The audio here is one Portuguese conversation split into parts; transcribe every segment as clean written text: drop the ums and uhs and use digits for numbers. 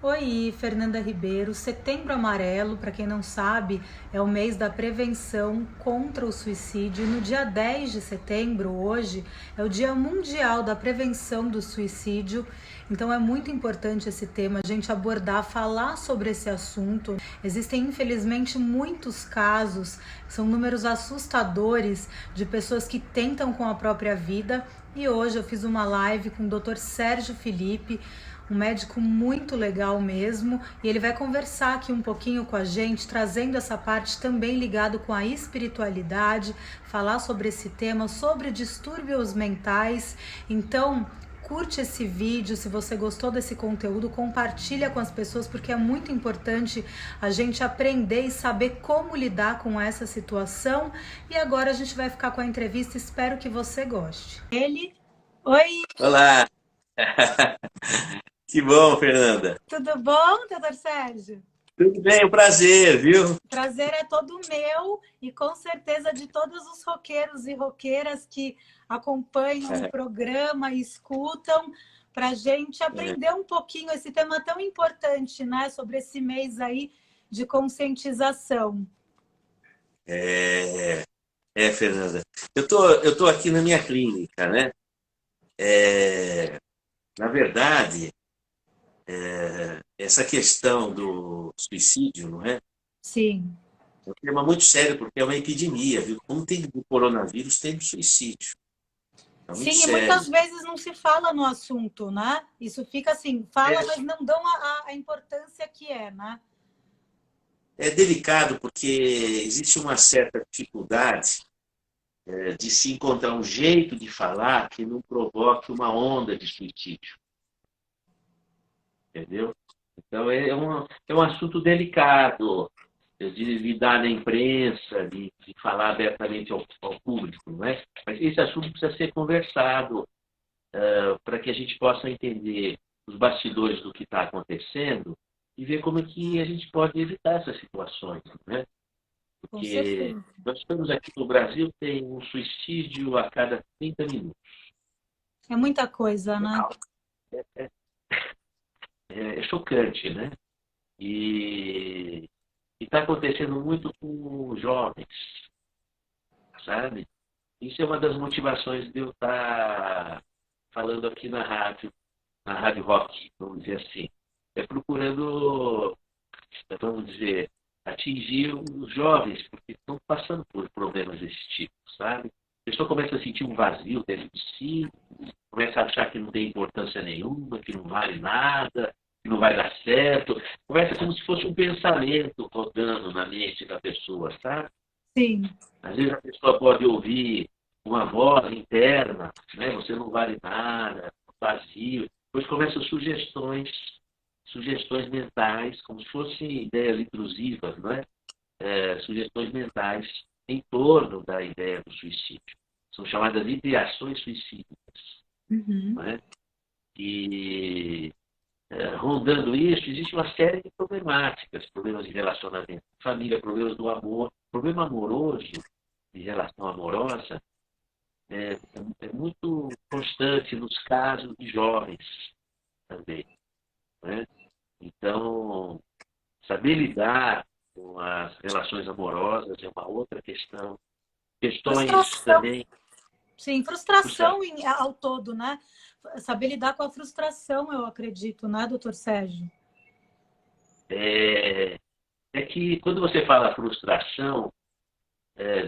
Oi, Fernanda Ribeiro. Setembro Amarelo, para quem não sabe, é o mês da prevenção contra o suicídio. E no dia 10 de setembro, hoje, é o Dia Mundial da Prevenção do Suicídio. Então é muito importante esse tema, a gente abordar, falar sobre esse assunto. Existem, infelizmente, muitos casos, são números assustadores de pessoas que tentam com a própria vida. E hoje eu fiz uma live com o Dr. Sérgio Felipe, um médico muito legal mesmo, e ele vai conversar aqui um pouquinho com a gente, trazendo essa parte também ligado com a espiritualidade, falar sobre esse tema, sobre distúrbios mentais. Então, curte esse vídeo, se você gostou desse conteúdo, compartilha com as pessoas, porque é muito importante a gente aprender e saber como lidar com essa situação. E agora a gente vai ficar com a entrevista, espero que você goste. Ele, oi, Olá, que bom, Fernanda. tudo bom, doutor Sérgio? Tudo bem, um prazer, viu? Prazer é todo meu e com certeza de todos os roqueiros e roqueiras que acompanham o programa e escutam, para a gente aprender um pouquinho esse tema tão importante, né? Sobre esse mês aí de conscientização. É, Fernanda. Eu tô aqui na minha clínica, né? É, na verdade, essa questão do suicídio, não é? Sim. É um tema muito sério, porque é uma epidemia, viu? Como tem do coronavírus, tem do suicídio. É muito Sim, e muitas sério. vezes não se fala no assunto, né? Isso fica assim, fala, É, mas não dão a importância que é, né? é delicado, porque existe uma certa dificuldade de se encontrar um jeito de falar que não provoque uma onda de suicídio. Entendeu? Então é um assunto delicado de lidar na imprensa, de falar abertamente ao público, não é? Mas esse assunto precisa ser conversado para que a gente possa entender os bastidores do que está acontecendo e ver como é que a gente pode evitar essas situações, não é? Com Porque certeza. nós estamos aqui no Brasil, tem um suicídio a cada 30 minutos. É muita coisa, né? É chocante, né? E está acontecendo muito com jovens, sabe? Isso é uma das motivações de eu estar falando aqui na Rádio Rock, vamos dizer assim. É procurando, vamos dizer, atingir os jovens, porque estão passando por problemas desse tipo, sabe? A pessoa começa a sentir um vazio dentro de si, começa a achar que não tem importância nenhuma, que não vale nada, que não vai dar certo. Começa como se fosse um pensamento rodando na mente da pessoa, sabe? Sim. Às vezes a pessoa pode ouvir uma voz interna, né? Você não vale nada, vazio. Depois começam sugestões mentais, como se fossem ideias intrusivas, não é? Sugestões mentais em torno da ideia do suicídio. São chamadas ideações suicídicas, Uhum. não é? E rondando isso, existe uma série de problemáticas, problemas de relacionamento, família, problemas do amor, problema amoroso, de relação amorosa, é muito constante nos casos de jovens também, né? Então, saber lidar com as relações amorosas é uma outra questão. Questões Frustração. também, Sim, frustração ao todo, né? Saber lidar com a frustração, eu acredito, né, doutor Sérgio? é, é que quando você fala frustração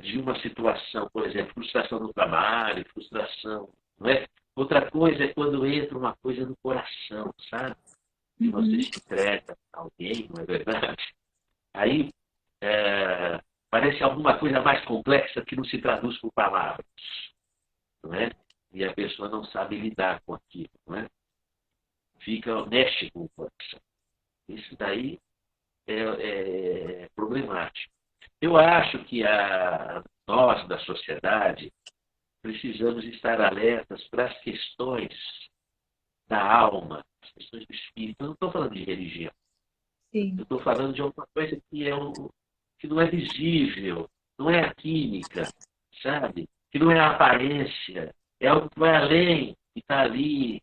de uma situação, por exemplo, frustração no trabalho, frustração, não é? Outra coisa é quando entra uma coisa no coração, sabe? E você Uhum. se entrega a alguém, não é verdade? Aí parece alguma coisa mais complexa que não se traduz por palavras, não é? E a pessoa não sabe lidar com aquilo, não é? Mexe com o coração. Isso daí é problemático. Eu acho que nós, da sociedade, precisamos estar alertas para as questões da alma, as questões do espírito. Eu não estou falando de religião. Eu Sim. estou falando de alguma coisa que não é visível, não é a química, sabe? Que não é a aparência, é algo que vai além, que está ali,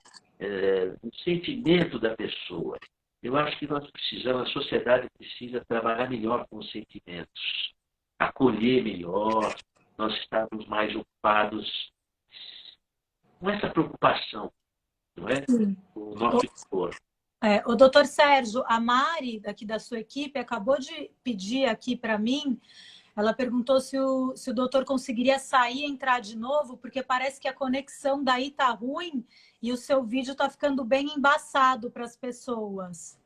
no sentimento da pessoa. Eu acho que nós precisamos, a sociedade precisa trabalhar melhor com os sentimentos, acolher melhor, nós estarmos mais ocupados com essa preocupação, não é? Sim. Com o nosso corpo. O doutor Sérgio, a Mari, aqui da sua equipe, acabou de pedir aqui para mim, ela perguntou se o doutor conseguiria sair e entrar de novo, porque parece que a conexão daí tá ruim e o seu vídeo está ficando bem embaçado para as pessoas.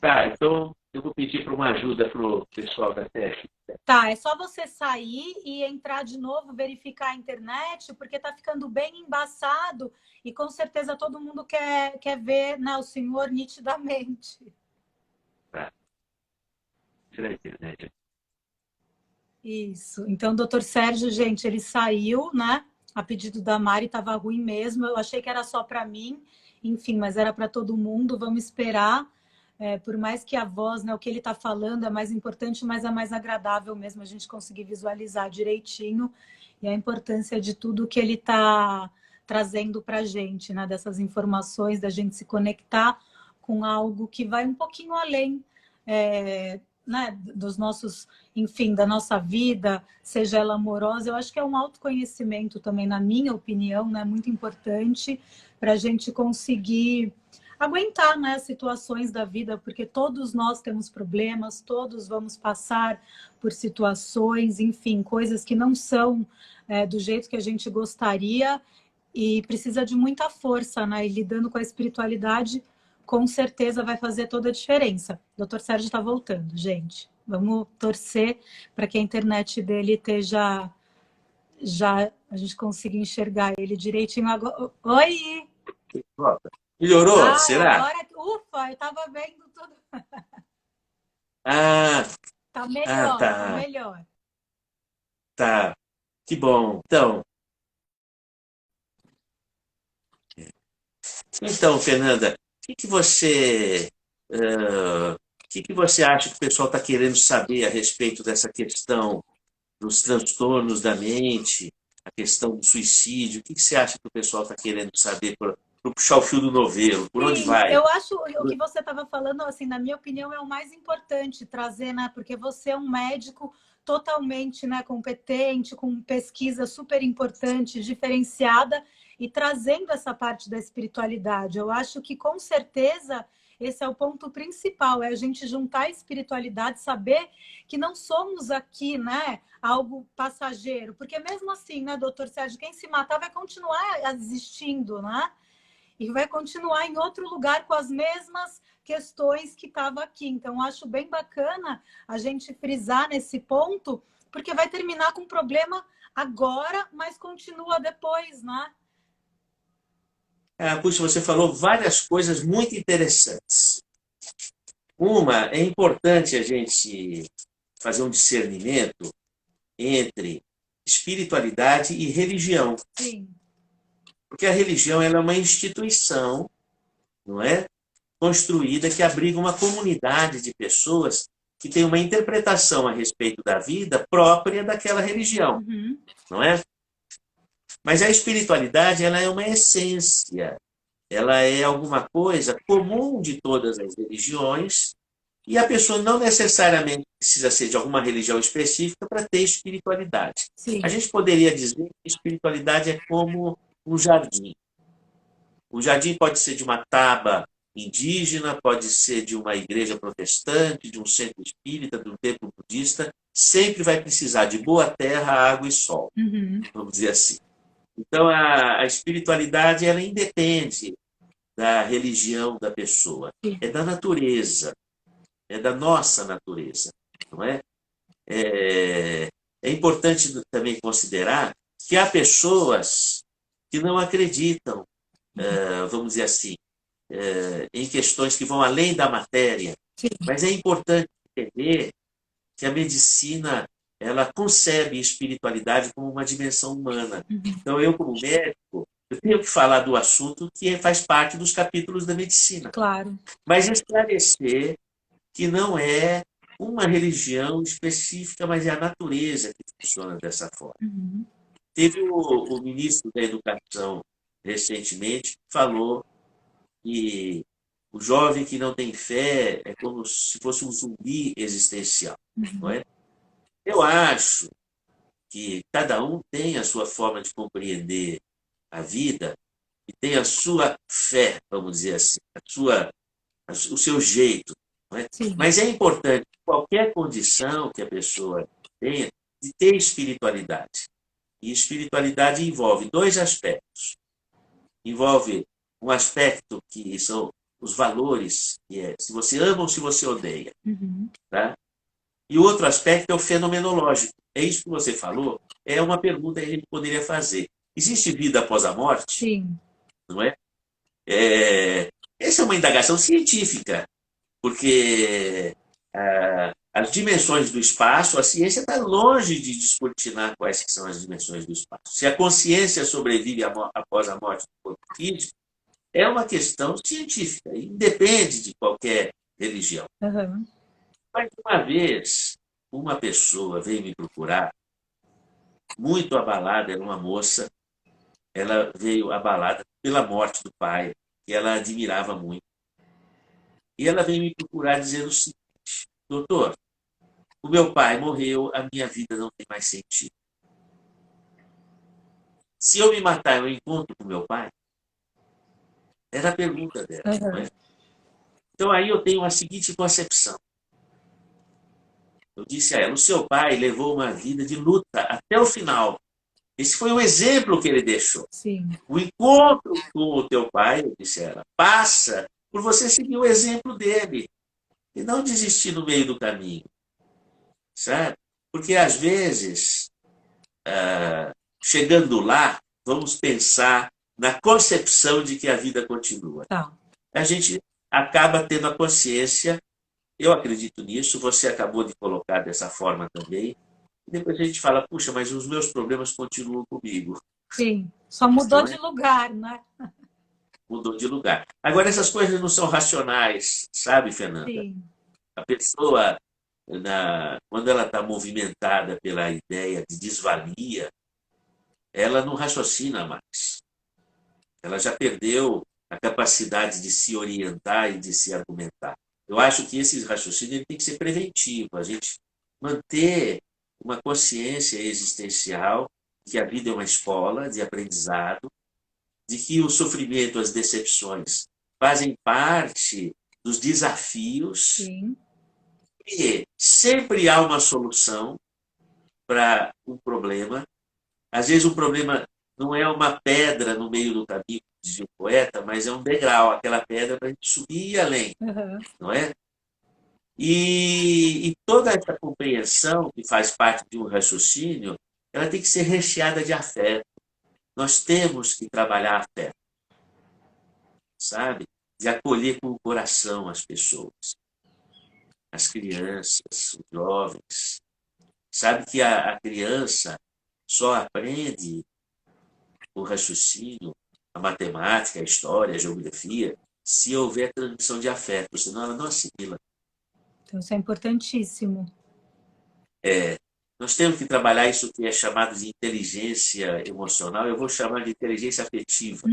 Tá, então eu vou pedir para uma ajuda para o pessoal da técnica. Tá, é só você sair e entrar de novo, verificar a internet, porque tá ficando bem embaçado e com certeza todo mundo quer ver, né, o senhor nitidamente. Tá. Tira a internet. Isso. Então, o doutor Sérgio, gente, ele saiu, né? A pedido da Mari, estava ruim mesmo. Eu achei que era só para mim, enfim, mas era para todo mundo. Vamos esperar. Por mais que a voz, né, o que ele está falando é mais importante, mas é mais agradável mesmo a gente conseguir visualizar direitinho e a importância de tudo que ele está trazendo para a gente, né, dessas informações, da gente se conectar com algo que vai um pouquinho além, né, dos nossos, enfim, da nossa vida, seja ela amorosa. Eu acho que é um autoconhecimento também, na minha opinião, né, muito importante para a gente conseguir aguentar, né, as situações da vida, porque todos nós temos problemas, todos vamos passar por situações, enfim, coisas que não são do jeito que a gente gostaria e precisa de muita força, né? E lidando com a espiritualidade, com certeza vai fazer toda a diferença. O doutor Sérgio está voltando, gente. Vamos torcer para que a internet dele esteja já a gente consiga enxergar ele direitinho agora. Oi! Melhorou? Será? Agora, ufa, eu estava vendo tudo. Ah, Tá melhor, tá. tá melhor. Tá. Que bom. Então, Fernanda, o que você acha que o pessoal está querendo saber a respeito dessa questão dos transtornos da mente, a questão do suicídio? O que você acha que o pessoal está querendo saber para puxar o fio do novelo? Por onde Sim, vai? eu acho o que você estava falando, assim, na minha opinião, é o mais importante trazer, né? Porque você é um médico totalmente, né, competente, com pesquisa super importante, diferenciada e trazendo essa parte da espiritualidade. Eu acho que com certeza esse é o ponto principal, é a gente juntar a espiritualidade, saber que não somos aqui, né, algo passageiro, porque mesmo assim, né, doutor Sérgio, quem se matar vai continuar existindo, né? E vai continuar em outro lugar com as mesmas questões que estava aqui. Então, acho bem bacana a gente frisar nesse ponto, porque vai terminar com problema agora, mas continua depois, né? Puxa, você falou várias coisas muito interessantes. Uma, é importante a gente fazer um discernimento entre espiritualidade e religião. Sim. Porque a religião ela é uma instituição, não é? Construída que abriga uma comunidade de pessoas que tem uma interpretação a respeito da vida própria daquela religião, não é? Mas a espiritualidade ela é uma essência, ela é alguma coisa comum de todas as religiões e a pessoa não necessariamente precisa ser de alguma religião específica para ter espiritualidade. Sim. A gente poderia dizer que espiritualidade é como um jardim. O jardim pode ser de uma taba indígena, pode ser de uma igreja protestante, de um centro espírita, de um templo budista, sempre vai precisar de boa terra, água e sol, vamos dizer assim. Então, a espiritualidade ela independe da religião da pessoa, é da natureza, é da nossa natureza, não é? É importante também considerar que há pessoas que não acreditam, vamos dizer assim, em questões que vão além da matéria. Sim. Mas é importante entender que a medicina ela concebe espiritualidade como uma dimensão humana. Então, eu, como médico, eu tenho que falar do assunto que faz parte dos capítulos da medicina. Claro. Mas esclarecer que não é uma religião específica, mas é a natureza que funciona dessa forma. Teve o ministro da Educação recentemente que falou que O jovem que não tem fé é como se fosse um zumbi existencial, não é? Eu acho que cada um tem a sua forma de compreender a vida e tem a sua fé, vamos dizer assim, o seu jeito. Não é? Sim. Mas é importante, qualquer condição que a pessoa tenha, de ter espiritualidade. E espiritualidade envolve dois aspectos. Envolve um aspecto que são os valores, que é se você ama ou se você odeia. Tá? E o outro aspecto é o fenomenológico. É isso que você falou, é uma pergunta que a gente poderia fazer. Existe vida após a morte? Sim. Não é? Essa é uma indagação científica, porque as dimensões do espaço, a ciência está longe de descortinar quais que são as dimensões do espaço. Se a consciência sobrevive após a morte do corpo físico, é uma questão científica, independe de qualquer religião. Mas uma vez, uma pessoa veio me procurar, muito abalada, era uma moça, ela veio abalada pela morte do pai, que ela admirava muito. E ela veio me procurar dizendo o seguinte: doutor, o meu pai morreu, a minha vida não tem mais sentido. Se eu me matar, eu encontro com meu pai? Era a pergunta dela. Não é? Então aí eu tenho a seguinte concepção. Eu disse a ela: o seu pai levou uma vida de luta até o final. Esse foi o exemplo que ele deixou. Sim. O encontro com o teu pai, eu disse a ela, passa por você seguir o exemplo dele e não desistir no meio do caminho. Sabe? Porque às vezes, chegando lá, vamos pensar na concepção de que a vida continua. Tá. A gente acaba tendo a consciência, eu acredito nisso, você acabou de colocar dessa forma também, e depois a gente fala, puxa, mas os meus problemas continuam comigo. Sim, só mudou de lugar, né? Mudou de lugar. Agora, essas coisas não são racionais, sabe, Fernanda? Sim. A pessoa, quando ela está movimentada pela ideia de desvalia, ela não raciocina mais. Ela já perdeu a capacidade de se orientar e de se argumentar. Eu acho que esse raciocínio ele tem que ser preventivo, a gente manter uma consciência existencial de que a vida é uma escola de aprendizado, de que o sofrimento, as decepções fazem parte dos desafios. Sim. E sempre há uma solução para um problema. Às vezes o problema não é uma pedra no meio do caminho, dizia o poeta, mas é um degrau, aquela pedra para a gente subir e ir além, não é? E toda essa compreensão que faz parte de um raciocínio, ela tem que ser recheada de afeto. Nós temos que trabalhar afeto, sabe? De acolher com o coração as pessoas, as crianças, os jovens. Sabe que a criança só aprende o raciocínio, a matemática, a história, a geografia, se houver transmissão de afeto, senão ela não assimila. Então isso é importantíssimo. Nós temos que trabalhar isso que é chamado de inteligência emocional, eu vou chamar de inteligência afetiva.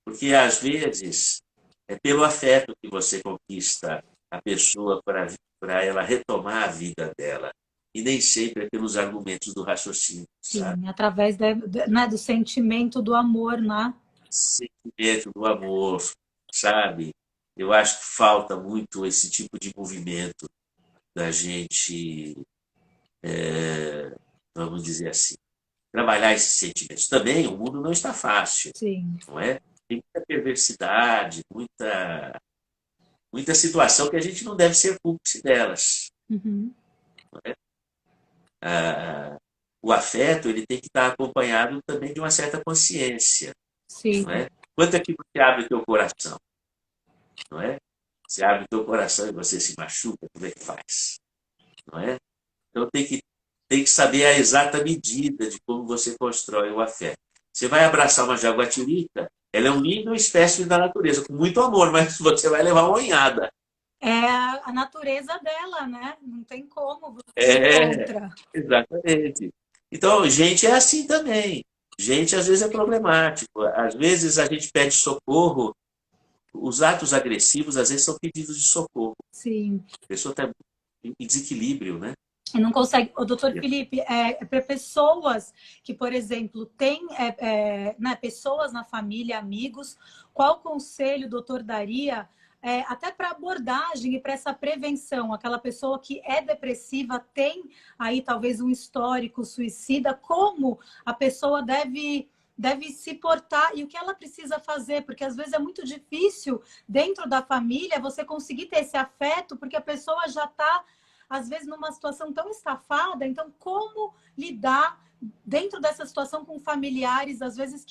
Porque, às vezes, é pelo afeto que você conquista a pessoa para ela retomar a vida dela. E nem sempre é pelos argumentos do raciocínio. Sim, sabe? através do sentimento do amor, né? Sentimento do amor, sabe? Eu acho que falta muito esse tipo de movimento da gente, vamos dizer assim, trabalhar esses sentimentos. Também o mundo não está fácil, Sim. não é? Tem muita perversidade, muita situação que a gente não deve ser cúmplice delas. Não é? O afeto ele tem que estar acompanhado também de uma certa consciência. Sim. Não é? Quanto é que você abre o teu coração? Não é? Você abre o teu coração e você se machuca, como é que faz? Não é? Então tem que saber a exata medida de como você constrói o afeto. Você vai abraçar uma jaguatirica, ela é um lindo espécime da natureza, com muito amor, mas você vai levar uma unhada. É a natureza dela, né? Não tem como você contra. Exatamente. Então, gente é assim também. Gente, às vezes, é problemático. Às vezes, a gente pede socorro os atos agressivos, às vezes, são pedidos de socorro. Sim. A pessoa está em desequilíbrio, né? E não consegue. O doutor Felipe, para pessoas que, por exemplo, têm né, pessoas na família, amigos, qual conselho o doutor daria até para abordagem e para essa prevenção? Aquela pessoa que é depressiva, tem aí talvez um histórico suicida, como a pessoa deve se portar e o que ela precisa fazer, porque às vezes é muito difícil dentro da família você conseguir ter esse afeto, porque a pessoa já está às vezes numa situação tão estafada, então como lidar dentro dessa situação com familiares, às vezes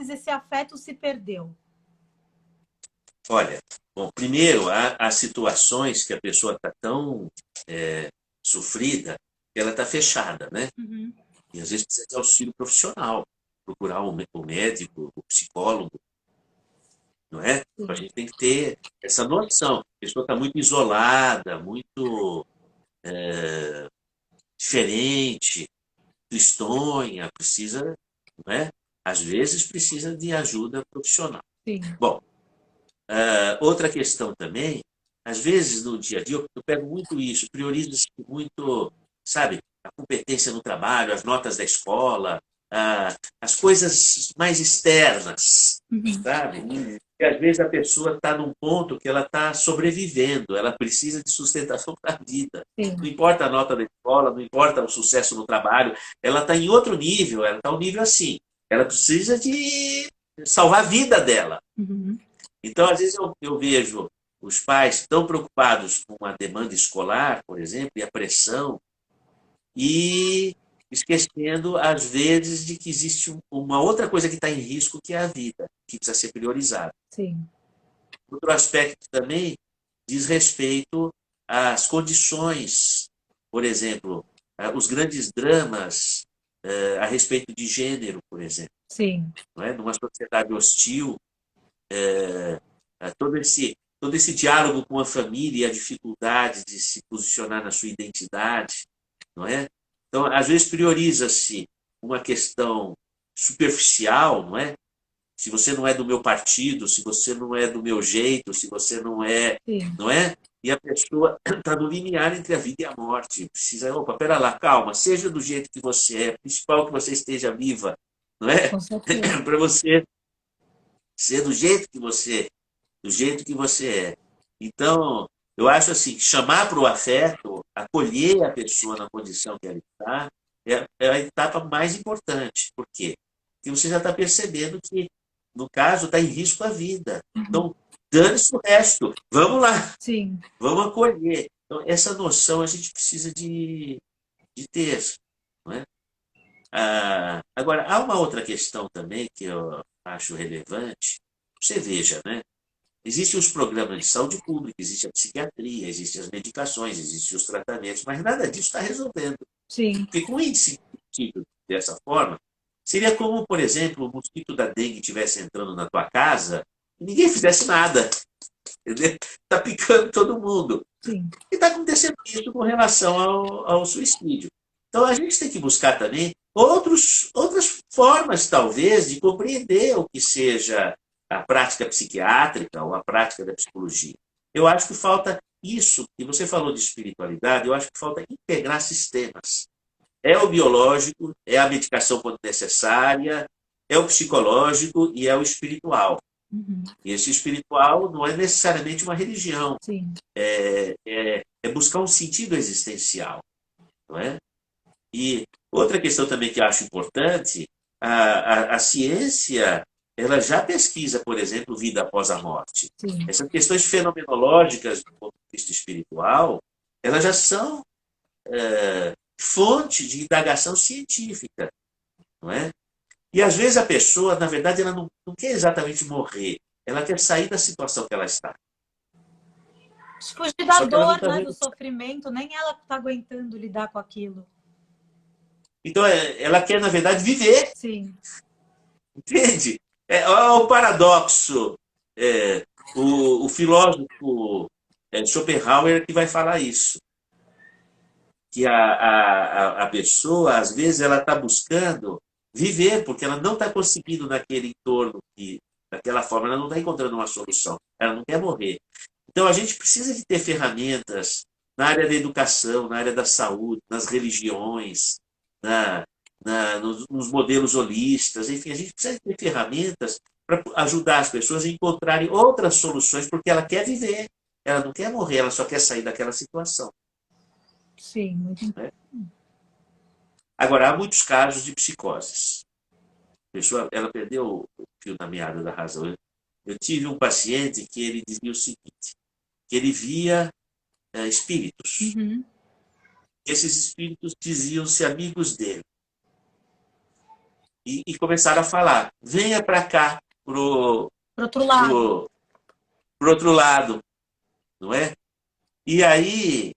esse afeto se perdeu? Olha, bom, primeiro, há situações que a pessoa está tão sofrida que ela está fechada, né? Uhum. E às vezes precisa de auxílio profissional, procurar o médico, o psicólogo, não é? Então, a gente tem que ter essa noção. A pessoa está muito isolada, muito diferente, tristonha, precisa, não é? Às vezes precisa de ajuda profissional. Sim. Bom, outra questão também, às vezes no dia a dia, eu pego muito isso, priorizo muito, sabe, a competência no trabalho, as notas da escola, as coisas mais externas, sabe? E às vezes a pessoa está num ponto que ela está sobrevivendo, ela precisa de sustentação para a vida. Sim. Não importa a nota da escola, não importa o sucesso no trabalho, ela está em outro nível, ela está um nível assim. Ela precisa de salvar a vida dela. Uhum. Então, às vezes, eu vejo os pais tão preocupados com a demanda escolar, por exemplo, e a pressão, e esquecendo, às vezes, de que existe uma outra coisa que está em risco, que é a vida, que precisa ser priorizada. Sim. Outro aspecto também diz respeito às condições, por exemplo, os grandes dramas a respeito de gênero, por exemplo. Sim. Não é? Numa sociedade hostil, todo esse diálogo com a família e a dificuldade de se posicionar na sua identidade, não é? Então, às vezes prioriza-se uma questão superficial, não é? Se você não é do meu partido, se você não é do meu jeito, se você não é, Sim. não é? E a pessoa está no limiar entre a vida e a morte. Precisa, opa, pera lá, calma, seja do jeito que você é, principal que você esteja viva, não é? Com certeza. Para você ser do jeito que você é. Então, eu acho assim, chamar para o afeto, acolher a pessoa na condição que ela está, é a etapa mais importante. Por quê? Porque você já está percebendo que, no caso, está em risco a vida. Então, dane-se o resto. Vamos lá. Sim. Vamos acolher. Então, essa noção a gente precisa de ter. Não é? Agora, há uma outra questão também que eu acho relevante. Você veja, né? Existem os programas de saúde pública, existe a psiquiatria, existem as medicações, existem os tratamentos, mas nada disso está resolvendo. Sim. Porque com o índice dessa forma, seria como, por exemplo, o mosquito da dengue estivesse entrando na tua casa e ninguém fizesse nada. Está picando todo mundo. Sim. E está acontecendo isso com relação ao suicídio. Então, a gente tem que buscar também outras formas, talvez, de compreender o que seja a prática psiquiátrica ou a prática da psicologia. Eu acho que falta isso, e você falou de espiritualidade, eu acho que falta integrar sistemas. É o biológico, é a medicação quando necessária, é o psicológico e é o espiritual. Uhum. E esse espiritual não é necessariamente uma religião. Sim. É buscar um sentido existencial. Não é? E outra questão também que eu acho importante, a ciência ela já pesquisa, por exemplo, vida após a morte. Sim. Essas questões fenomenológicas do ponto de vista espiritual, elas já são fonte de indagação científica. Não é? E às vezes a pessoa, na verdade, ela não quer exatamente morrer, ela quer sair da situação que ela está. Fugir da dor, Tá né, do sofrimento, nem ela está aguentando lidar com aquilo. Então, ela quer, na verdade, viver. Sim. Entende? Olha o paradoxo. O filósofo Schopenhauer que vai falar isso. Que a pessoa, às vezes, ela está buscando viver, porque ela não está conseguindo naquele entorno que daquela forma, ela não está encontrando uma solução, ela não quer morrer. Então a gente precisa de ter ferramentas na área da educação, na área da saúde, nas religiões, nos modelos holistas, enfim, a gente precisa ter ferramentas para ajudar as pessoas a encontrarem outras soluções, porque ela quer viver, ela não quer morrer, ela só quer sair daquela situação. Sim, muito. Né? Agora, há muitos casos de psicoses. A pessoa, ela perdeu o fio da meada da razão. Eu tive um paciente que ele dizia o seguinte, que ele via espíritos. Uhum. Esses espíritos diziam-se amigos dele. E começaram a falar, venha para cá, pro outro lado. Pro outro lado, não é? E aí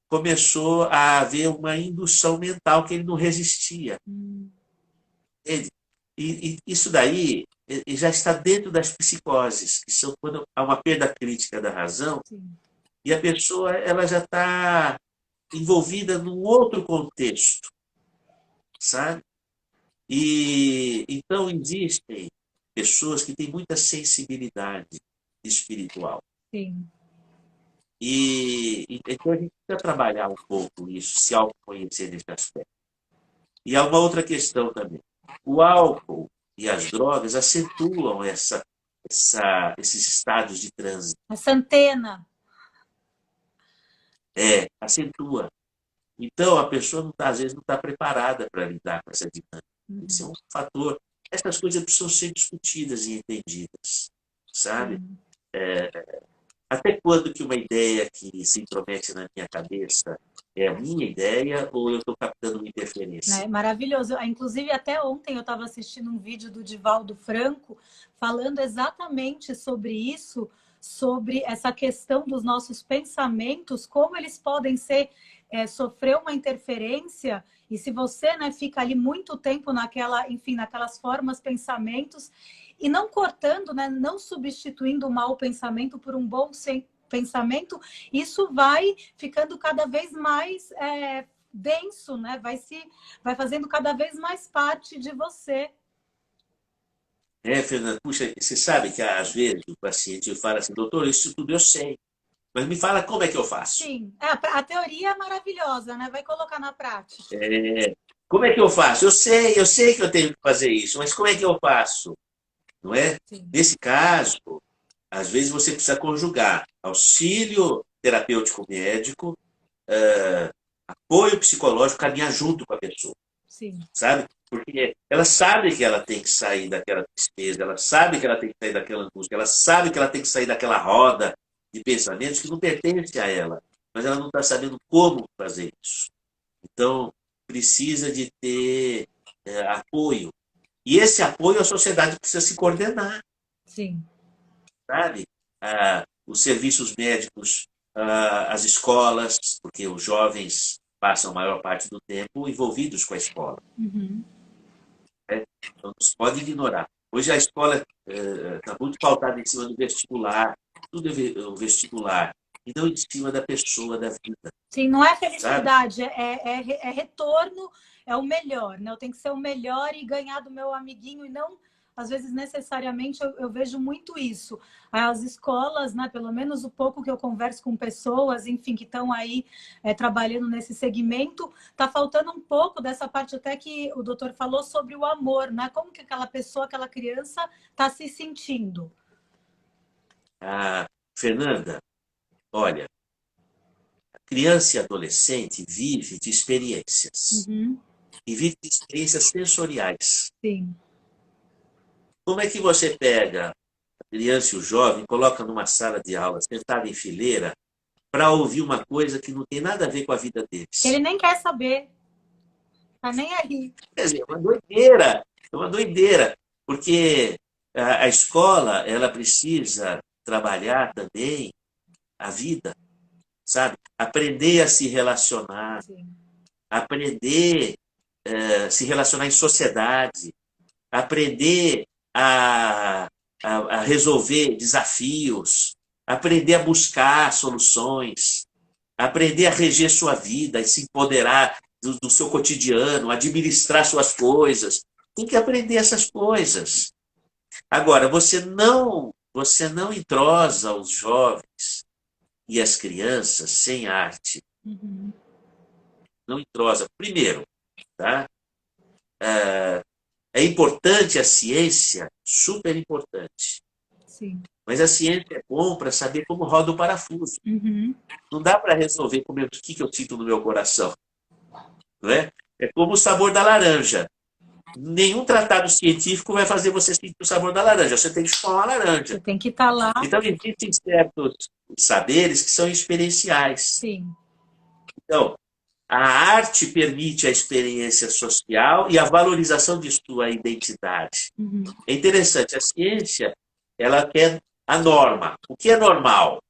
começou a haver uma indução mental que ele não resistia. E isso daí já está dentro das psicoses, que são quando há uma perda crítica da razão. Sim. E a pessoa ela já está envolvida num outro contexto, sabe? E então existem pessoas que têm muita sensibilidade espiritual. Sim. E então a gente precisa trabalhar um pouco isso, se autoconhecer nesse aspecto. E há uma outra questão também. O álcool e as drogas acentuam esses estados de trânsito. Essa antena. Acentua. Então, a pessoa, às vezes, não está preparada para lidar com essa dinâmica. Esse é um fator. Essas coisas precisam ser discutidas e entendidas, sabe? Até quando que uma ideia que se intromete na minha cabeça é a minha ideia ou eu estou captando uma interferência? É maravilhoso. Inclusive, até ontem eu estava assistindo um vídeo do Divaldo Franco falando exatamente sobre isso, sobre essa questão dos nossos pensamentos, como eles podem sofrer uma interferência, e se você, né, fica ali muito tempo naquelas formas, pensamentos, e não cortando, né, não substituindo o mau pensamento por um bom pensamento, isso vai ficando cada vez mais denso, né? Vai fazendo cada vez mais parte de você. Fernanda, puxa, você sabe que às vezes o paciente fala assim, doutor, isso tudo eu sei, mas me fala como é que eu faço. Sim, a teoria é maravilhosa, né? Vai colocar na prática. Como é que eu faço? Eu sei que eu tenho que fazer isso, mas como é que eu faço? Não é? Sim. Nesse caso, às vezes você precisa conjugar auxílio terapêutico médico, apoio psicológico, caminhar junto com a pessoa. Sim. Sabe? Porque ela sabe que ela tem que sair daquela tristeza, ela sabe que ela tem que sair daquela angústia, ela sabe que ela tem que sair daquela roda de pensamentos que não pertence a ela, mas ela não está sabendo como fazer isso. Então, precisa de ter apoio. E esse apoio a sociedade precisa se coordenar. Sim. Sabe? Os serviços médicos, as escolas, porque os jovens passam a maior parte do tempo envolvidos com a escola. Uhum. Então, não se pode ignorar. Hoje a escola está muito pautada em cima do vestibular, tudo é o vestibular, e não em cima da pessoa, da vida. Sim, não é felicidade, é retorno, é o melhor, né? Eu tenho que ser o melhor e ganhar do meu amiguinho, e não, às vezes, necessariamente, eu vejo muito isso. As escolas, né, pelo menos o pouco que eu converso com pessoas, enfim, que estão aí trabalhando nesse segmento, está faltando um pouco dessa parte até que o doutor falou sobre o amor, né? Como que aquela pessoa, aquela criança está se sentindo? Fernanda, olha, a criança e adolescente vive de experiências. Uhum. E vive de experiências sensoriais. Sim. Como é que você pega a criança e o jovem, coloca numa sala de aula, sentado em fileira, para ouvir uma coisa que não tem nada a ver com a vida deles? Ele nem quer saber. Tá nem aí. Quer dizer, é uma doideira, porque a escola, ela precisa trabalhar também a vida, sabe? Aprender a se relacionar, sim, aprender a se relacionar em sociedade, aprender a resolver desafios, aprender a buscar soluções, aprender a reger sua vida e se empoderar do seu cotidiano, administrar suas coisas. Tem que aprender essas coisas. Agora, você não entrosa os jovens e as crianças sem arte. Uhum. Não entrosa. Primeiro, tá? É importante a ciência, super importante. Sim. Mas a ciência é bom para saber como roda o parafuso. Uhum. Não dá para resolver o que eu sinto no meu coração. Não é? É como o sabor da laranja. Nenhum tratado científico vai fazer você sentir o sabor da laranja. Você tem que chupar uma laranja. Você tem que estar lá. Então, existem certos saberes que são experienciais. Sim. Então, a arte permite a experiência social e a valorização de sua identidade. Uhum. É interessante, a ciência, ela quer a norma. O que é normal?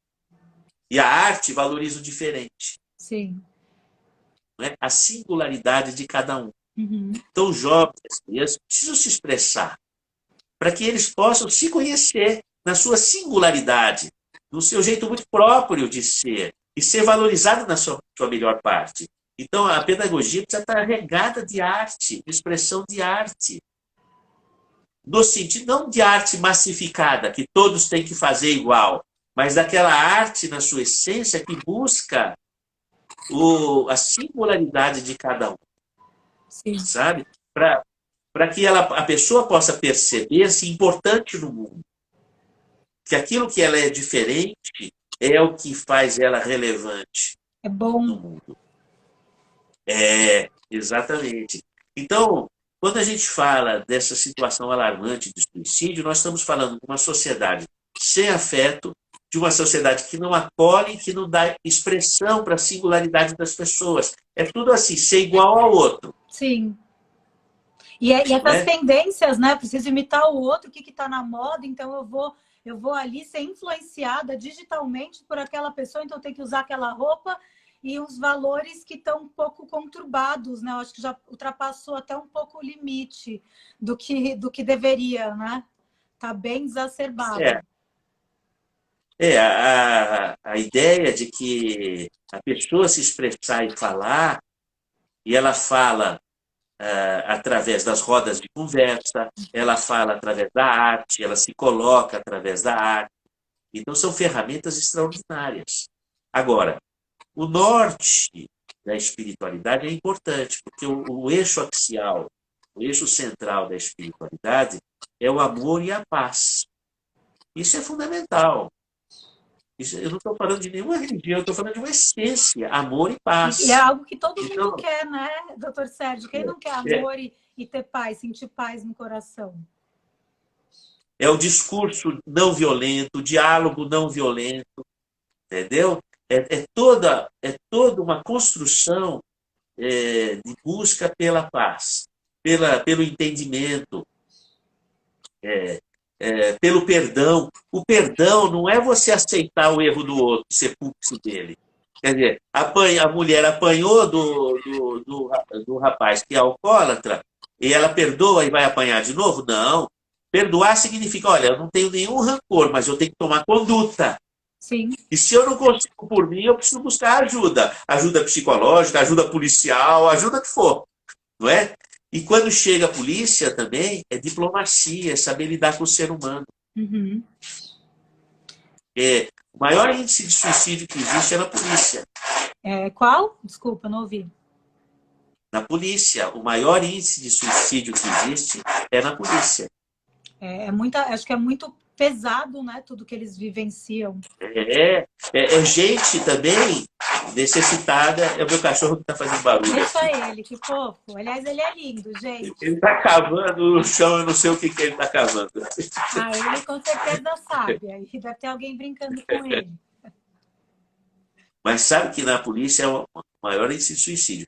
E a arte valoriza o diferente. Sim. Não é? A singularidade de cada um. Uhum. Então, os jovens, as crianças, precisam se expressar para que eles possam se conhecer na sua singularidade, no seu jeito muito próprio de ser, e ser valorizado na sua melhor parte. Então, a pedagogia precisa estar regada de arte, de expressão de arte. No sentido, não de arte massificada, que todos têm que fazer igual, mas daquela arte, na sua essência, que busca a singularidade de cada um. Sim. Sabe? Para que a pessoa possa perceber-se importante no mundo. Que aquilo que ela é diferente é o que faz ela relevante É bom. no mundo. Exatamente. Então, quando a gente fala dessa situação alarmante de suicídio, nós estamos falando de uma sociedade sem afeto, de uma sociedade que não acolhe, que não dá expressão para a singularidade das pessoas. É tudo assim, ser igual ao outro. Sim. E essas tendências, né? Preciso imitar o outro, o que está na moda, então eu vou ali ser influenciada digitalmente por aquela pessoa, então eu tenho que usar aquela roupa e os valores que estão um pouco conturbados, né? Eu acho que já ultrapassou até um pouco o limite do que deveria, né? Está bem exacerbado. A ideia de que a pessoa se expressar e falar, e ela fala através das rodas de conversa, ela fala através da arte, ela se coloca através da arte. Então, são ferramentas extraordinárias. Agora, o norte da espiritualidade é importante, porque o eixo axial, o eixo central da espiritualidade é o amor e a paz. Isso é fundamental. Eu não estou falando de nenhuma religião, eu estou falando de uma essência, amor e paz. E é algo que todo mundo quer, né, doutor Sérgio? Quem não quer amor e ter paz, sentir paz no coração? É o discurso não violento, o diálogo não violento, entendeu? É toda uma construção de busca pela paz, pelo entendimento, pelo perdão. O perdão não é você aceitar o erro do outro, ser cúmplice dele. Quer dizer, a mulher apanhou do rapaz que é alcoólatra e ela perdoa e vai apanhar de novo? Não. Perdoar significa, olha, eu não tenho nenhum rancor, mas eu tenho que tomar conduta. Sim. E se eu não consigo por mim, eu preciso buscar ajuda. Ajuda psicológica, ajuda policial, ajuda que for. Não é? E quando chega a polícia também, é diplomacia, é saber lidar com o ser humano. Uhum. O maior índice de suicídio que existe é na polícia. Qual? Desculpa, não ouvi. Na polícia. O maior índice de suicídio que existe é na polícia. Acho que é muito pesado, né? Tudo que eles vivenciam. Gente também necessitada. É o meu cachorro que está fazendo barulho. Deixa ele, que fofo. Aliás, ele é lindo, gente. Ele está cavando no chão, eu não sei o que ele está cavando. Ele com certeza sabe. Aí deve ter alguém brincando com ele. Mas sabe que na polícia é o maior índice de suicídio.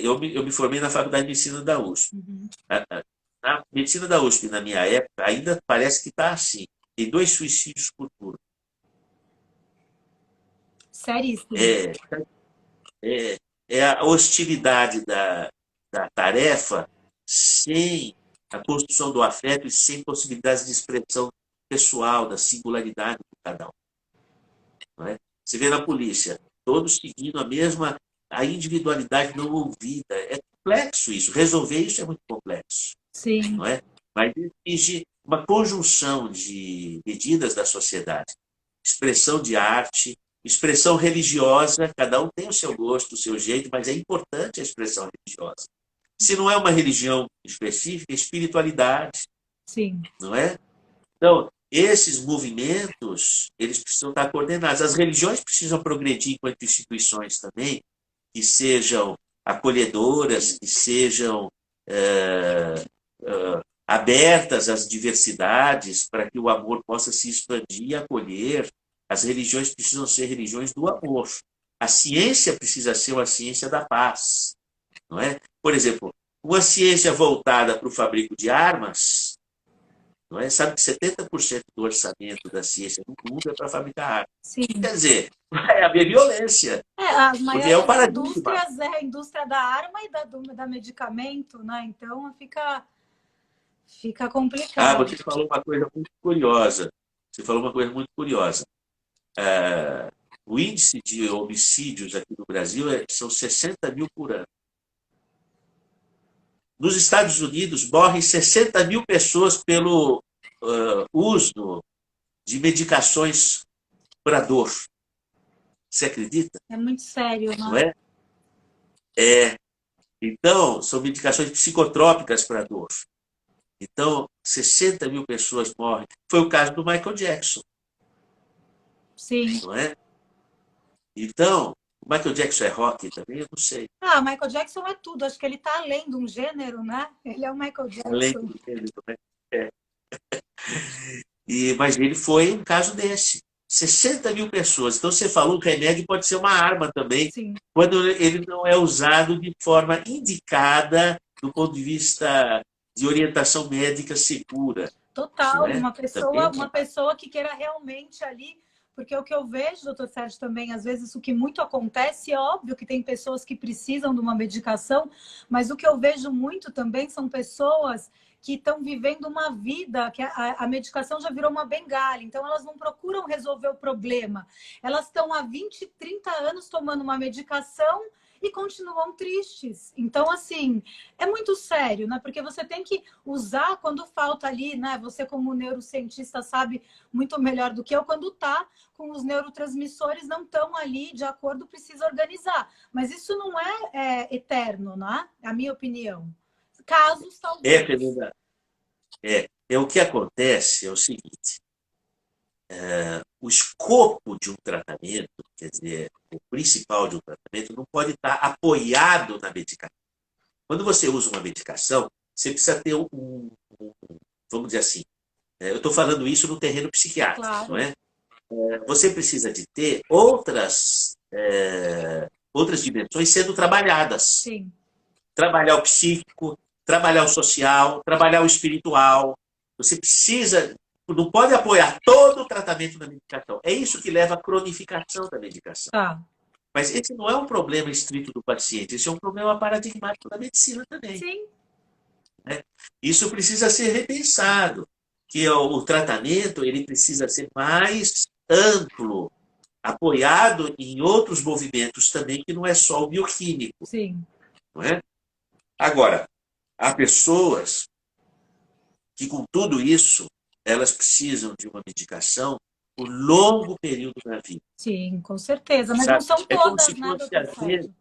Eu me formei na Faculdade de Medicina da USP. Uhum. Na medicina da USP, na minha época, ainda parece que está assim. Tem 2 suicídios por turno. Seríssimo. É a hostilidade da tarefa sem a construção do afeto e sem possibilidades de expressão pessoal, da singularidade de cada um. Não é? Você vê na polícia, todos seguindo a individualidade não ouvida. É complexo isso. Resolver isso é muito complexo. Sim. Não é? mas exige uma conjunção de medidas da sociedade. Expressão de arte, expressão religiosa, cada um tem o seu gosto, o seu jeito, mas é importante a expressão religiosa. Se não é uma religião específica, espiritualidade, Sim. não é? Então, esses movimentos, eles precisam estar coordenados. As religiões precisam progredir enquanto instituições também, que sejam acolhedoras, que sejam abertas às diversidades, para que o amor possa se expandir e acolher. As religiões precisam ser religiões do amor. A ciência precisa ser uma ciência da paz, não é? Por exemplo, uma ciência voltada para o fabrico de armas, não é? Sabe que 70% do orçamento da ciência no mundo é para fabricar armas. Sim. Quer dizer, vai haver violência. As Porque é o maiores paradigma. indústrias é a indústria da arma e da medicamento, né? Então fica complicado. Você falou uma coisa muito curiosa. Você falou uma coisa muito curiosa. O índice de homicídios aqui no Brasil são 60 mil por ano. Nos Estados Unidos, morrem 60 mil pessoas pelo uso de medicações para dor. Você acredita? É muito sério, né? Não é? Então, são medicações psicotrópicas para dor. Então, 60 mil pessoas morrem. Foi o caso do Michael Jackson. Sim. Não é? Então, o Michael Jackson é rock também? Eu não sei. O Michael Jackson é tudo. Acho que ele está além de um gênero, né? Ele é o Michael Jackson. Além do gênero, né? Mas ele foi um caso desse. 60 mil pessoas. Então, você falou que o remédio pode ser uma arma também, Sim. quando ele não é usado de forma indicada do ponto de vista de orientação médica segura. Total, É? uma pessoa que queira realmente ali, porque o que eu vejo, doutor Sérgio, também, às vezes, o que muito acontece, é óbvio que tem pessoas que precisam de uma medicação, mas o que eu vejo muito também são pessoas que estão vivendo uma vida, que a medicação já virou uma bengala, então elas não procuram resolver o problema. Elas estão há 20, 30 anos tomando uma medicação e continuam tristes. Então, assim, é muito sério, né? Porque você tem que usar quando falta ali, né? Você, como neurocientista, sabe muito melhor do que eu, quando tá com os neurotransmissores não estão ali de acordo, precisa organizar. Mas isso não é eterno, né? É a minha opinião. Casos, talvez. Fernanda. O que acontece é o seguinte. O escopo de um tratamento, quer dizer, o principal de um tratamento, não pode estar apoiado na medicação. Quando você usa uma medicação, você precisa ter vamos dizer assim, eu estou falando isso no terreno psiquiátrico, claro. Não é? Você precisa de ter outras dimensões sendo trabalhadas. Sim. Trabalhar o psíquico, trabalhar o social, trabalhar o espiritual. Você precisa... Não pode apoiar todo o tratamento da medicação. É isso que leva à cronificação da medicação. Mas esse não é um problema estrito do paciente, esse é um problema paradigmático da medicina também. Sim. Isso precisa ser repensado, que o tratamento ele precisa ser mais amplo, apoiado em outros movimentos também, que não é só o bioquímico. Sim. Não é? Agora, há pessoas que, com tudo isso, elas precisam de uma medicação por longo período na vida. Sim, com certeza. Mas não são todas, né, doutor Sérgio?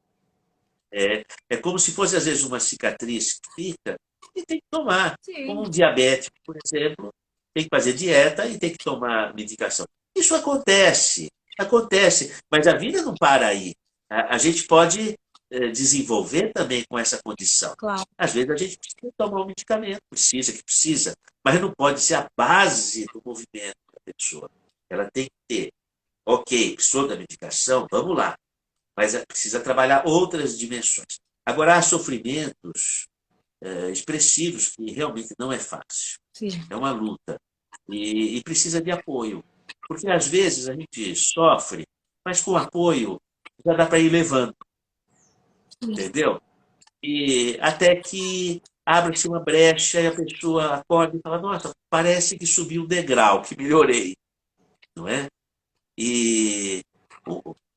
É como se fosse, às vezes, uma cicatriz que fica e tem que tomar. Sim. Como um diabético, por exemplo, tem que fazer dieta e tem que tomar medicação. Isso acontece, mas a vida não para aí. A gente pode desenvolver também com essa condição. Claro. Às vezes a gente precisa tomar um medicamento, precisa, mas não pode ser a base do movimento da pessoa. Ela tem que ter, precisou da medicação, vamos lá, mas precisa trabalhar outras dimensões. Agora, há sofrimentos expressivos que realmente não é fácil. Sim. É uma luta e precisa de apoio, porque às vezes a gente sofre, mas com apoio já dá para ir levando. Entendeu? E até que abre-se uma brecha e a pessoa acorda e fala, nossa, parece que subiu um degrau, que melhorei. Não é? E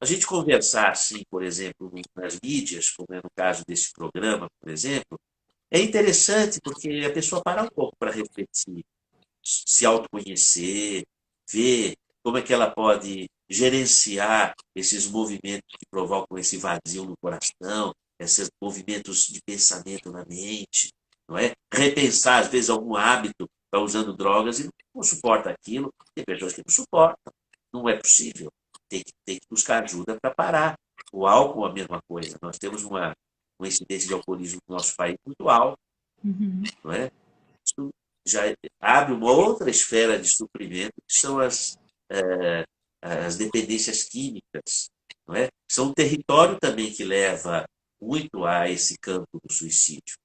a gente conversar assim, por exemplo, nas mídias, como é no caso desse programa, por exemplo, é interessante porque a pessoa para um pouco para refletir, se autoconhecer, ver como é que ela pode gerenciar esses movimentos que provocam esse vazio no coração, esses movimentos de pensamento na mente, não é? Repensar, às vezes, algum hábito, está usando drogas e não suporta aquilo. Tem pessoas que não suportam. Não é possível. Tem que buscar ajuda para parar. O álcool é a mesma coisa. Nós temos uma incidência de alcoolismo no nosso país muito alta, Uhum. não é? Isso já abre uma outra esfera de sofrimento, que são as dependências químicas, não é? São um território também que leva muito a esse campo do suicídio.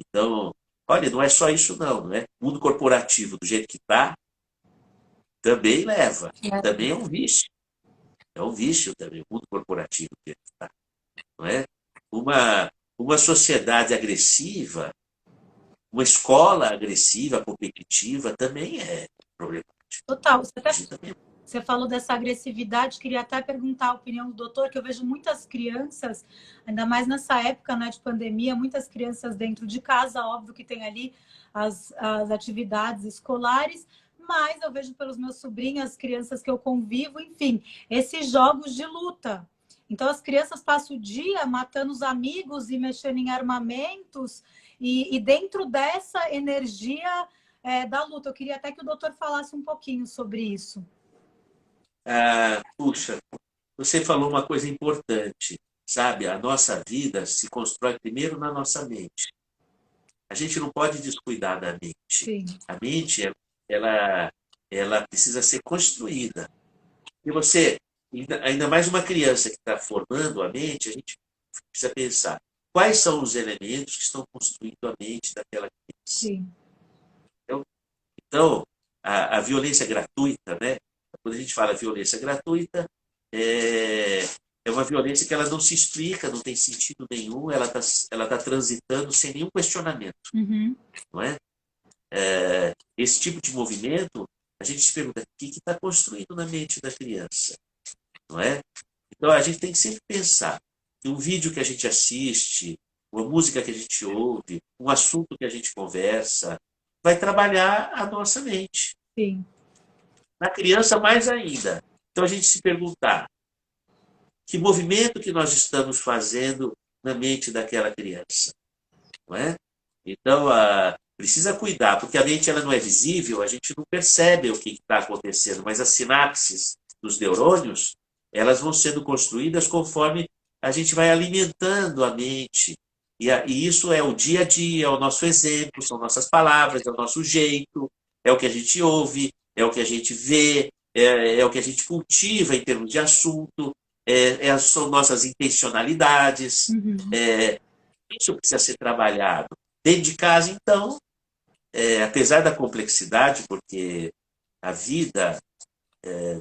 Então, olha, não é só isso não é? O mundo corporativo, do jeito que está, também leva, também é um vício também, o mundo corporativo do jeito que está, não é? Uma sociedade agressiva, uma escola agressiva, competitiva, também é problemático. Total. Você falou dessa agressividade, queria até perguntar a opinião do doutor, que eu vejo muitas crianças, ainda mais nessa época, né, de pandemia, muitas crianças dentro de casa, óbvio que tem ali as atividades escolares, mas eu vejo pelos meus sobrinhos, as crianças que eu convivo, enfim, esses jogos de luta. Então as crianças passam o dia matando os amigos e mexendo em armamentos, e dentro dessa energia da luta, eu queria até que o doutor falasse um pouquinho sobre isso. Puxa, você falou uma coisa importante, sabe? A nossa vida se constrói primeiro na nossa mente. A gente não pode descuidar da mente. Sim. A mente, ela precisa ser construída. E você, ainda mais uma criança que está formando a mente, a gente precisa pensar quais são os elementos que estão construindo a mente daquela criança. Sim. Então, a violência gratuita, né? Quando a gente fala violência gratuita, é uma violência que ela não se explica, não tem sentido nenhum, ela tá transitando sem nenhum questionamento. Uhum. Não é? Esse tipo de movimento, a gente se pergunta o que está construindo na mente da criança. Não é? Então, a gente tem que sempre pensar que um vídeo que a gente assiste, uma música que a gente ouve, um assunto que a gente conversa, vai trabalhar a nossa mente. Sim. Na criança, mais ainda. Então, a gente se perguntar que movimento que nós estamos fazendo na mente daquela criança. Não é? Então, precisa cuidar, porque a mente ela não é visível, a gente não percebe o que está acontecendo, mas as sinapses dos neurônios, elas vão sendo construídas conforme a gente vai alimentando a mente. E isso é o dia a dia, é o nosso exemplo, são nossas palavras, é o nosso jeito, é o que a gente ouve, é o que a gente vê, é o que a gente cultiva em termos de assunto, são nossas intencionalidades. Uhum. Isso precisa ser trabalhado. Dentro de casa, então, apesar da complexidade, porque a vida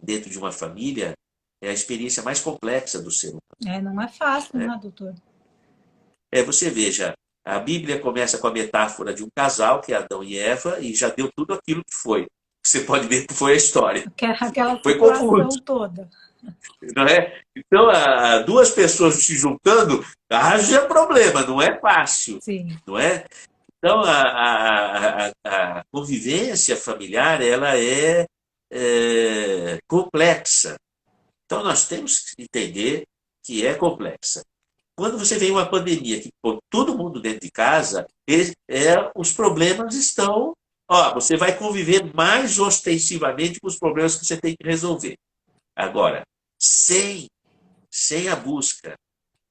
dentro de uma família é a experiência mais complexa do ser humano. Não é fácil, né, doutor? Você veja, a Bíblia começa com a metáfora de um casal, que é Adão e Eva, e já deu tudo aquilo que foi. Você pode ver que foi a história. Aquela foi situação confuso. toda. Não é? Então, duas pessoas se juntando, haja problema, não é fácil. Sim. Não é? Então, a convivência familiar ela é complexa. Então, nós temos que entender que é complexa. Quando você vem uma pandemia que põe todo mundo dentro de casa, os problemas estão... você vai conviver mais ostensivamente com os problemas que você tem que resolver. Agora, sem a busca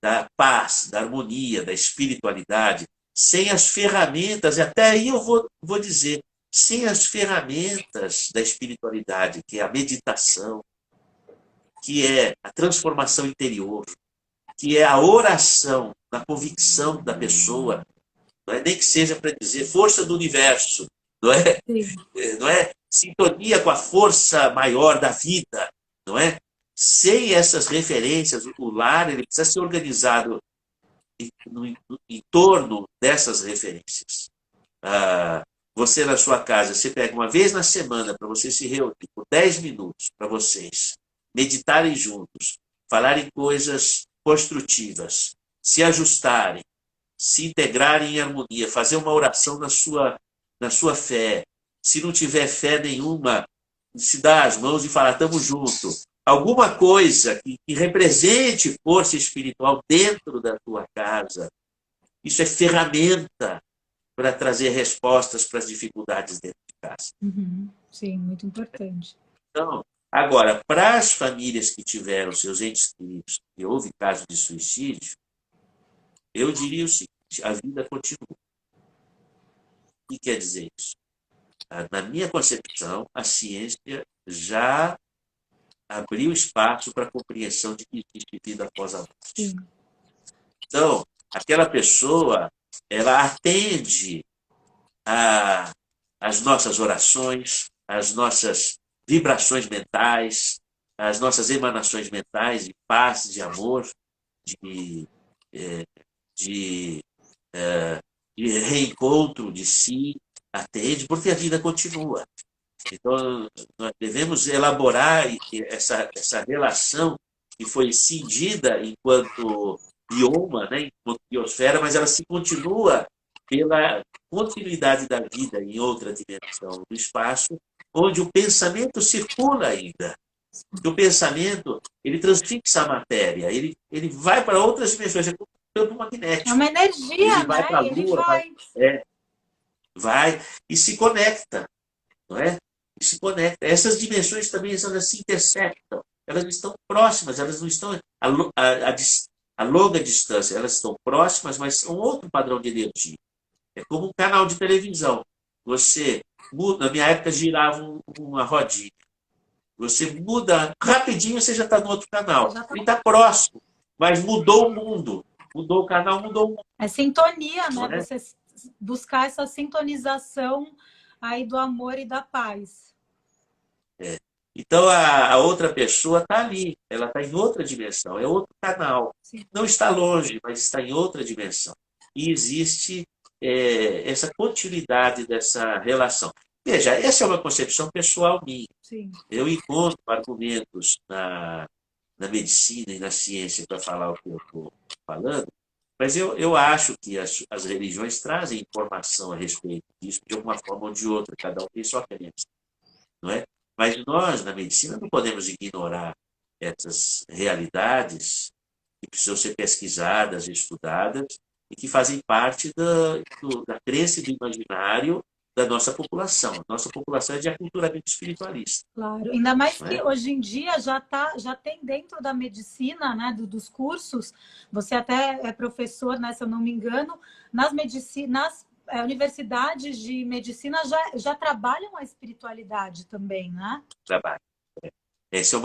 da paz, da harmonia, da espiritualidade, sem as ferramentas, e até aí eu vou dizer, sem as ferramentas da espiritualidade, que é a meditação, que é a transformação interior, que é a oração, na convicção da pessoa, não é nem que seja para dizer força do universo, não é? Não é sintonia com a força maior da vida, não é? Sem essas referências, o lar ele precisa ser organizado em torno dessas referências. Você na sua casa, você pega uma vez na semana para você se reunir por 10 minutos para vocês meditarem juntos, falarem coisas construtivas, se ajustarem, se integrarem em harmonia, fazer uma oração na sua fé. Se não tiver fé nenhuma, se dar as mãos e falar, estamos juntos. Alguma coisa que represente força espiritual dentro da tua casa. Isso é ferramenta para trazer respostas para as dificuldades dentro de casa. Sim, muito importante. Então, agora, para as famílias que tiveram seus entes queridos e houve caso de suicídio, eu diria o seguinte, a vida continua. O que quer dizer isso? Na minha concepção, a ciência já abriu espaço para a compreensão de que existe vida após a morte. Sim. Então, aquela pessoa, ela atende às nossas orações, às nossas vibrações mentais, às nossas emanações mentais de paz, de amor, de reencontro de si, atende, porque a vida continua. Então, nós devemos elaborar essa relação que foi cindida enquanto bioma, né, enquanto biosfera, mas ela se continua pela continuidade da vida em outra dimensão do espaço, onde o pensamento circula ainda. E o pensamento, ele transfixa a matéria, ele vai para outras dimensões, é como um campo magnético. É uma energia, ele vai para a Lua, vai e se conecta, não é? E se conecta. Essas dimensões também elas se intersectam, elas estão próximas, elas não estão a longa distância, elas estão próximas, mas são outro padrão de energia. É como um canal de televisão. Você muda, na minha época girava uma rodinha. Você muda rapidinho, você já está no outro canal. Ele está próximo, mas mudou o mundo. Mudou o canal, mudou o mundo. É sintonia, né? É? Você buscar essa sintonização aí do amor e da paz. Então, a outra pessoa está ali. Ela está em outra dimensão. É outro canal. Sim. Não está longe, mas está em outra dimensão. E existe essa continuidade dessa relação. Veja, essa é uma concepção pessoal minha. Sim. Eu encontro argumentos na medicina e na ciência para falar o que eu estou falando, mas eu acho que as religiões trazem informação a respeito disso de uma forma ou de outra, cada um tem sua crença, não é? Mas nós, na medicina, não podemos ignorar essas realidades que precisam ser pesquisadas, estudadas, e que fazem parte da crença e do imaginário da nossa população. A nossa população é de aculturamento espiritualista. Claro, ainda mais que hoje em dia já tem dentro da medicina, né, dos cursos, você até é professor, né, se eu não me engano, nas universidades de medicina já trabalham a espiritualidade também, né? Trabalho. Esse é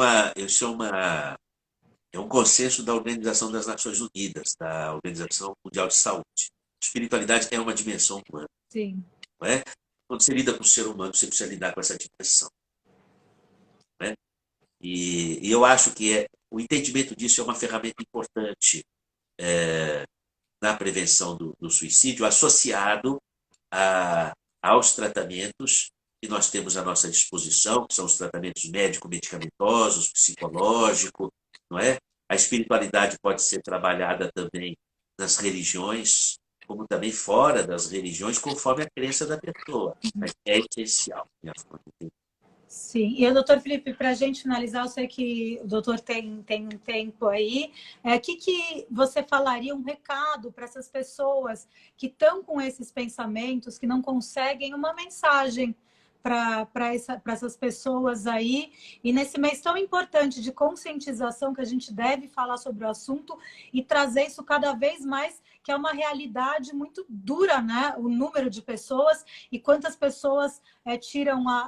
um consenso da Organização das Nações Unidas, da Organização Mundial de Saúde. Espiritualidade é uma dimensão humana. Sim. Não é? Quando você lida com o ser humano, você precisa lidar com essa dimensão. Não é? E eu acho que o entendimento disso é uma ferramenta importante na prevenção do suicídio, associado aos tratamentos que nós temos à nossa disposição, que são os tratamentos médico-medicamentosos, psicológico, não é? A espiritualidade pode ser trabalhada também nas religiões, como também fora das religiões, conforme a crença da pessoa. Mas é essencial. Sim. E, doutor Felipe, para a gente finalizar, eu sei que o doutor tem tempo aí. O que você falaria, um recado para essas pessoas que estão com esses pensamentos, que não conseguem uma mensagem para essas pessoas aí, e nesse mês tão importante de conscientização que a gente deve falar sobre o assunto e trazer isso cada vez mais, que é uma realidade muito dura, né? O número de pessoas e quantas pessoas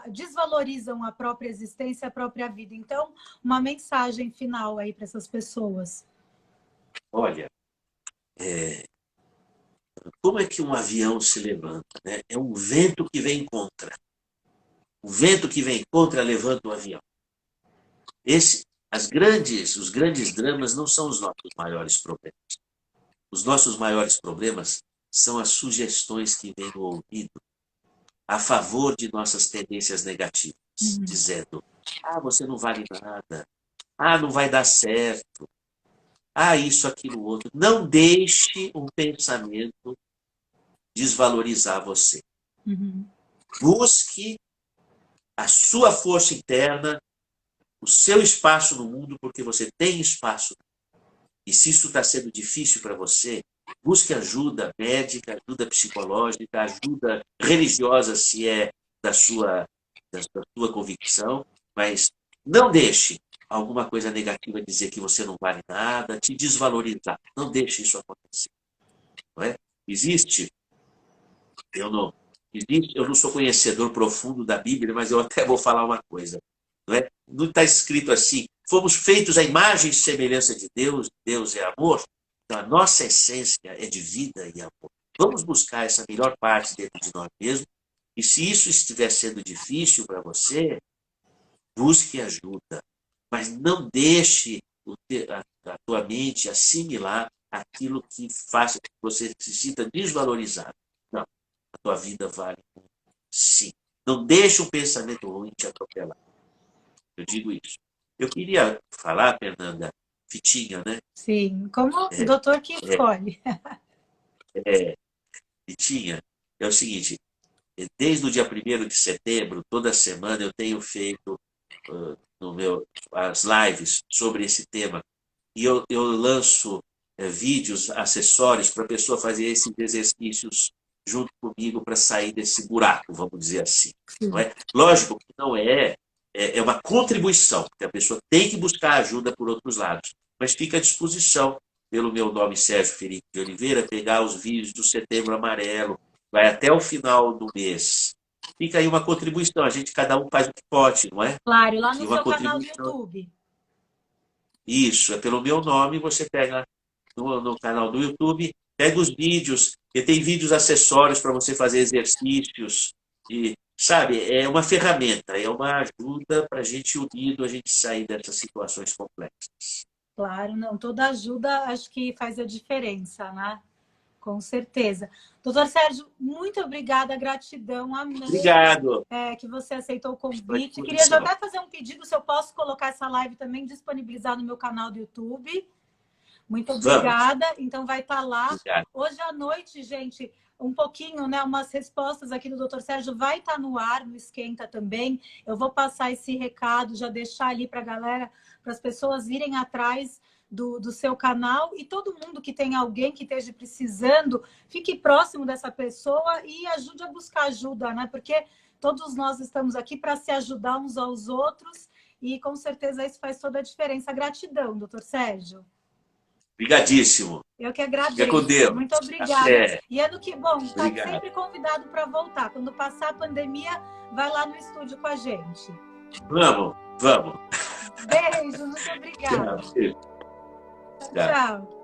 desvalorizam a própria existência, a própria vida. Então, uma mensagem final aí para essas pessoas. Olha, como é que um avião se levanta, né? É um vento que vem contra. O vento que vem contra levanta o avião. Os grandes dramas não são os nossos maiores problemas. Os nossos maiores problemas são as sugestões que vêm no ouvido a favor de nossas tendências negativas, dizendo: você não vale nada, não vai dar certo, isso, aquilo, outro. Não deixe um pensamento desvalorizar você. Uhum. Busque a sua força interna, o seu espaço no mundo, porque você tem espaço. E se isso está sendo difícil para você, busque ajuda médica, ajuda psicológica, ajuda religiosa, se é da sua convicção, mas não deixe alguma coisa negativa dizer que você não vale nada, te desvalorizar. Não deixe isso acontecer. Não é? Eu não sou conhecedor profundo da Bíblia, mas eu até vou falar uma coisa. Não está escrito assim, fomos feitos à imagem e semelhança de Deus, Deus é amor, então a nossa essência é de vida e amor. Vamos buscar essa melhor parte dentro de nós mesmos, e se isso estiver sendo difícil para você, busque ajuda, mas não deixe a tua mente assimilar aquilo que faça que você se sinta desvalorizado. Não, a tua vida vale sim. Não deixe um pensamento ruim te atropelar. Eu digo isso. Eu queria falar, Fernanda, fitinha, né? Sim, como o doutor que escolhe. Fitinha, é o seguinte, desde o dia 1º de setembro, toda semana eu tenho feito as lives sobre esse tema. E eu lanço vídeos, acessórios para a pessoa fazer esses exercícios junto comigo para sair desse buraco, vamos dizer assim. Não é? Lógico que não é uma contribuição, porque a pessoa tem que buscar ajuda por outros lados, mas fica à disposição, pelo meu nome Sérgio Felipe de Oliveira, pegar os vídeos do Setembro Amarelo, vai até o final do mês. Fica aí uma contribuição, cada um faz o que pode, não é? Claro, lá no seu canal do YouTube. Isso, é pelo meu nome, você pega no canal do YouTube, pega os vídeos, e tem vídeos acessórios para você fazer exercícios, e, sabe, é uma ferramenta, é uma ajuda para a gente unido, a gente sair dessas situações complexas. Claro, não, toda ajuda acho que faz a diferença, né? Com certeza. Doutor Sérgio, muito obrigada, gratidão. Obrigado. Que você aceitou o convite. Queria já até fazer um pedido, se eu posso colocar essa live também, disponibilizar no meu canal do YouTube. Muito obrigada. Vamos. Então vai estar lá. Obrigado. Hoje à noite, gente, um pouquinho, né? Umas respostas aqui do Dr. Sérgio vai estar no ar, no Esquenta também. Eu vou passar esse recado, já deixar ali para a galera, para as pessoas irem atrás do seu canal, e todo mundo que tem alguém que esteja precisando, fique próximo dessa pessoa e ajude a buscar ajuda, né? Porque todos nós estamos aqui para se ajudar uns aos outros, e com certeza isso faz toda a diferença. Gratidão, doutor Sérgio. Obrigadíssimo. Eu que agradeço. Fica com Deus. Muito obrigada. E ano que bom, está sempre convidado para voltar. Quando passar a pandemia, vai lá no estúdio com a gente. Vamos. Beijo, muito obrigada. Tchau. Tchau.